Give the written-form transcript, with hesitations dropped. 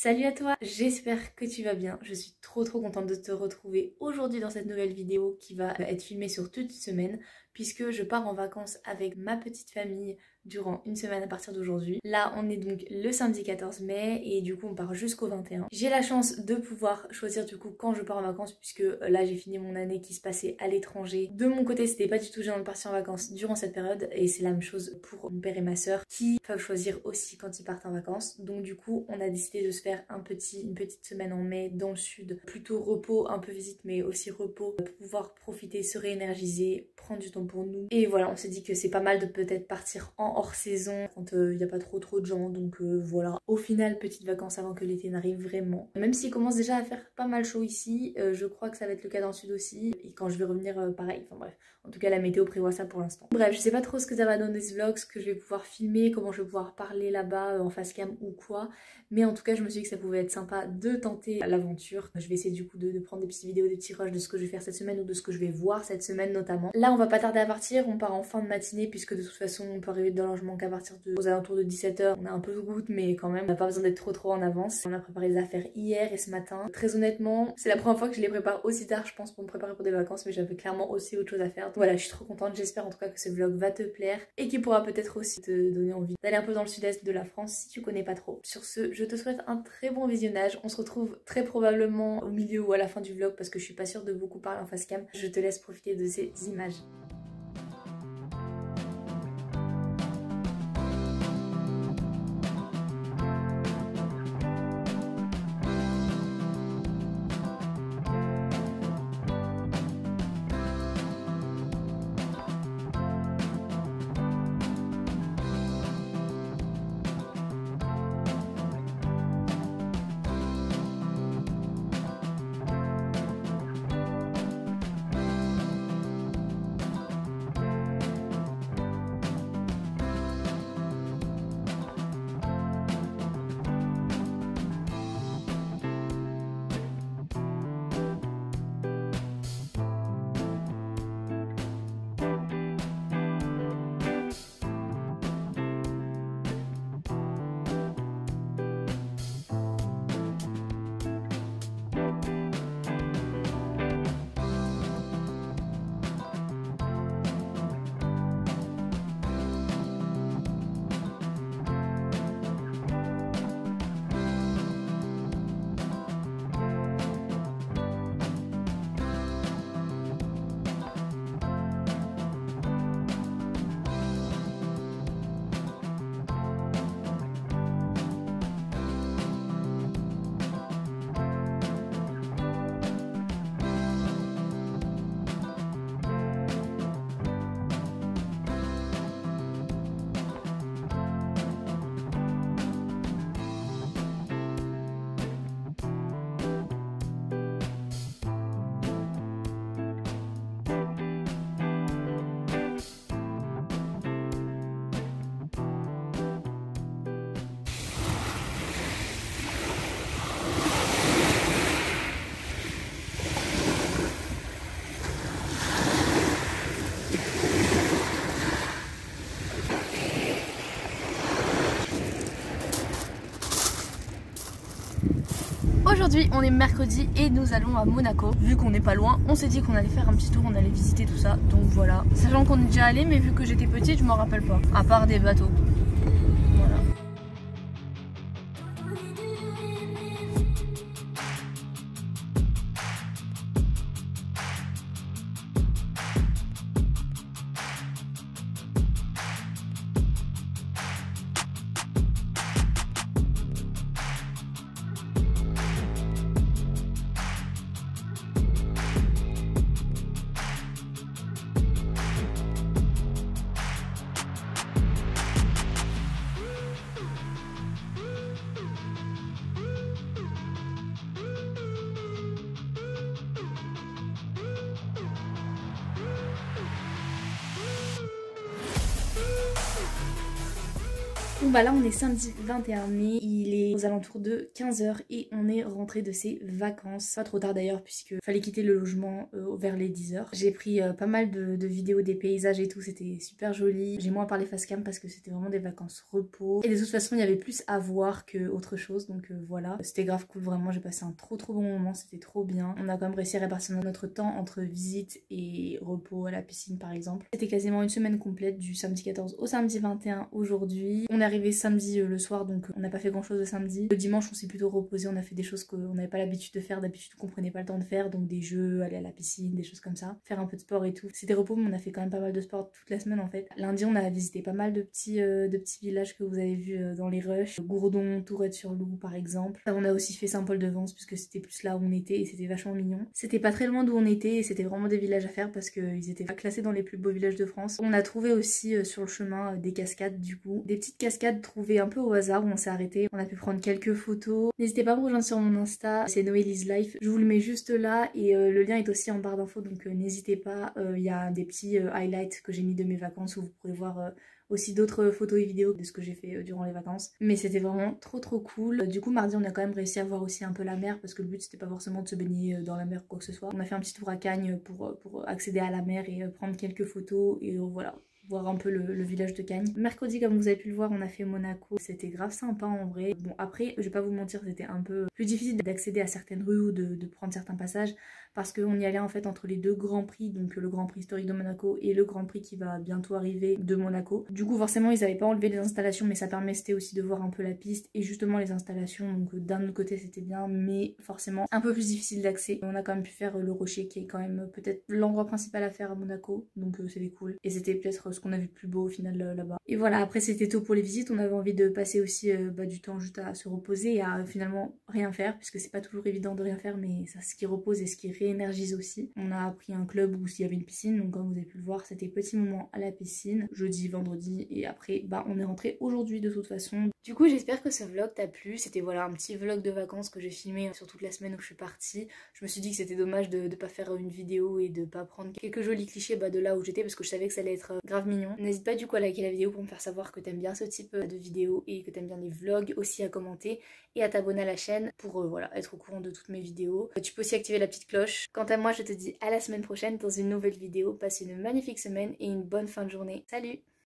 Salut à toi, j'espère que tu vas bien. Je suis trop contente de te retrouver aujourd'hui dans cette nouvelle vidéo qui va être filmée sur toute une semaine puisque je pars en vacances avec ma petite famille durant une semaine à partir d'aujourd'hui. Là on est donc le samedi 14 mai et du coup on part jusqu'au 21. J'ai la chance de pouvoir choisir du coup quand je pars en vacances puisque là j'ai fini mon année qui se passait à l'étranger. De mon côté c'était pas du tout gênant de partir en vacances durant cette période et c'est la même chose pour mon père et ma soeur qui peuvent choisir aussi quand ils partent en vacances. Donc du coup on a décidé de se faire une petite semaine en mai dans le sud. Plutôt repos, un peu visite mais aussi repos pour pouvoir profiter, se réénergiser, prendre du temps pour nous. Et voilà, on s'est dit que c'est pas mal de peut-être partir en hors saison quand il n'y a pas trop de gens. Donc voilà, au final petites vacances avant que l'été n'arrive vraiment. Même s'il commence déjà à faire pas mal chaud ici, je crois que ça va être le cas dans le sud aussi. Et quand je vais revenir pareil, enfin bref. En tout cas la météo prévoit ça pour l'instant. Bref, je sais pas trop ce que ça va donner ce vlog, ce que je vais pouvoir filmer, comment je vais pouvoir parler là-bas en face cam ou quoi. Mais en tout cas je me suis dit que ça pouvait être sympa de tenter l'aventure. Je vais essayer du coup de prendre des petites vidéos, des petits rushs de ce que je vais faire cette semaine ou de ce que je vais voir cette semaine notamment. Là on va pas tarder à partir, on part en fin de matinée puisque de toute façon on peut arriver dans le logement qu'à partir aux alentours de 17 h. On a un peu de route mais quand même on n'a pas besoin d'être trop en avance. On a préparé les affaires hier et ce matin. Très honnêtement c'est la première fois que je les prépare aussi tard je pense pour me préparer pour des vacances mais j'avais clairement aussi autre chose à faire. Donc voilà, je suis trop contente, j'espère en tout cas que ce vlog va te plaire et qu'il pourra peut-être aussi te donner envie d'aller un peu dans le sud-est de la France si tu connais pas trop. Sur ce, je te souhaite un très bon visionnage. On se retrouve très probablement au milieu ou à la fin du vlog parce que je suis pas sûre de beaucoup parler en face cam. Je te laisse profiter de ces images. Aujourd'hui on est mercredi et nous allons à Monaco. Vu qu'on n'est pas loin, on s'est dit qu'on allait faire un petit tour, on allait visiter tout ça. Donc voilà. Sachant qu'on est déjà allé mais vu que j'étais petite je m'en rappelle pas. À part des bateaux. Voilà. Bon bah là on est samedi 21 mai, il est aux alentours de 15h et on est rentré de ses vacances. Pas trop tard d'ailleurs puisque fallait quitter le logement vers les 10h. J'ai pris pas mal de vidéos des paysages et tout, c'était super joli. J'ai moins parlé face cam parce que c'était vraiment des vacances repos. Et de toute façon il y avait plus à voir que autre chose, donc voilà. C'était grave cool, vraiment j'ai passé un trop bon moment, c'était trop bien. On a quand même réussi à répartir notre temps entre visite et repos à la piscine par exemple. C'était quasiment une semaine complète du samedi 14 au samedi 21 aujourd'hui. On est arrivé samedi le soir, donc on n'a pas fait grand chose le samedi. Le dimanche on s'est plutôt reposé, on a fait des choses qu'on n'avait pas l'habitude de faire, d'habitude qu'on prenait pas le temps de faire, donc des jeux, aller à la piscine, des choses comme ça, faire un peu de sport et tout. C'était repos mais on a fait quand même pas mal de sport toute la semaine en fait. Lundi on a visité pas mal de petits villages que vous avez vus dans les rushs, Gourdon, Tourette-sur-Loup par exemple. On a aussi fait Saint-Paul-de-Vence puisque c'était plus là où on était et c'était vachement mignon. C'était pas très loin d'où on était et c'était vraiment des villages à faire parce qu'ils étaient classés dans les plus beaux villages de France. On a trouvé aussi sur le chemin des cascades du coup, des petites cascades trouvées un peu au hasard où on s'est arrêté. On a pu prendre quelques photos. N'hésitez pas à me rejoindre sur mon Insta, c'est Noély's Life. Je vous le mets juste là et le lien est aussi en barre d'infos donc n'hésitez pas. Il y a des petits highlights que j'ai mis de mes vacances où vous pourrez voir aussi d'autres photos et vidéos de ce que j'ai fait durant les vacances. Mais c'était vraiment trop cool. Du coup mardi on a quand même réussi à voir aussi un peu la mer parce que le but c'était pas forcément de se baigner dans la mer ou quoi que ce soit. On a fait un petit tour à Cagnes pour accéder à la mer et prendre quelques photos et voilà, voir un peu le village de Cagnes. Mercredi comme vous avez pu le voir on a fait Monaco, c'était grave sympa en vrai. Bon après je vais pas vous mentir, c'était un peu plus difficile d'accéder à certaines rues ou de prendre certains passages parce qu'on y allait en fait entre les deux grands prix, donc le grand prix historique de Monaco et le grand prix qui va bientôt arriver de Monaco. Du coup forcément ils avaient pas enlevé les installations mais ça permettait aussi de voir un peu la piste et justement les installations, donc d'un autre côté c'était bien mais forcément un peu plus difficile d'accès. On a quand même pu faire le Rocher qui est quand même peut-être l'endroit principal à faire à Monaco, donc c'était cool et c'était peut-être ce qu'on a vu de plus beau au final là-bas. Et voilà, après c'était tôt pour les visites, on avait envie de passer aussi du temps juste à se reposer et à finalement rien faire puisque c'est pas toujours évident de rien faire mais ça ce qui repose et ce qui réénergise aussi. On a pris un club où il y avait une piscine, donc comme vous avez pu le voir c'était petit moment à la piscine, jeudi, vendredi et après on est rentré aujourd'hui de toute façon. Du coup j'espère que ce vlog t'a plu, c'était voilà un petit vlog de vacances que j'ai filmé sur toute la semaine où je suis partie. Je me suis dit que c'était dommage de pas faire une vidéo et de pas prendre quelques jolis clichés de là où j'étais parce que je savais que ça allait être grave mignon. N'hésite pas du coup à liker la vidéo pour me faire savoir que t'aimes bien ce type de vidéo et que t'aimes bien les vlogs, aussi à commenter et à t'abonner à la chaîne pour voilà être au courant de toutes mes vidéos. Tu peux aussi activer la petite cloche. Quant à moi je te dis à la semaine prochaine dans une nouvelle vidéo, passe une magnifique semaine et une bonne fin de journée. Salut!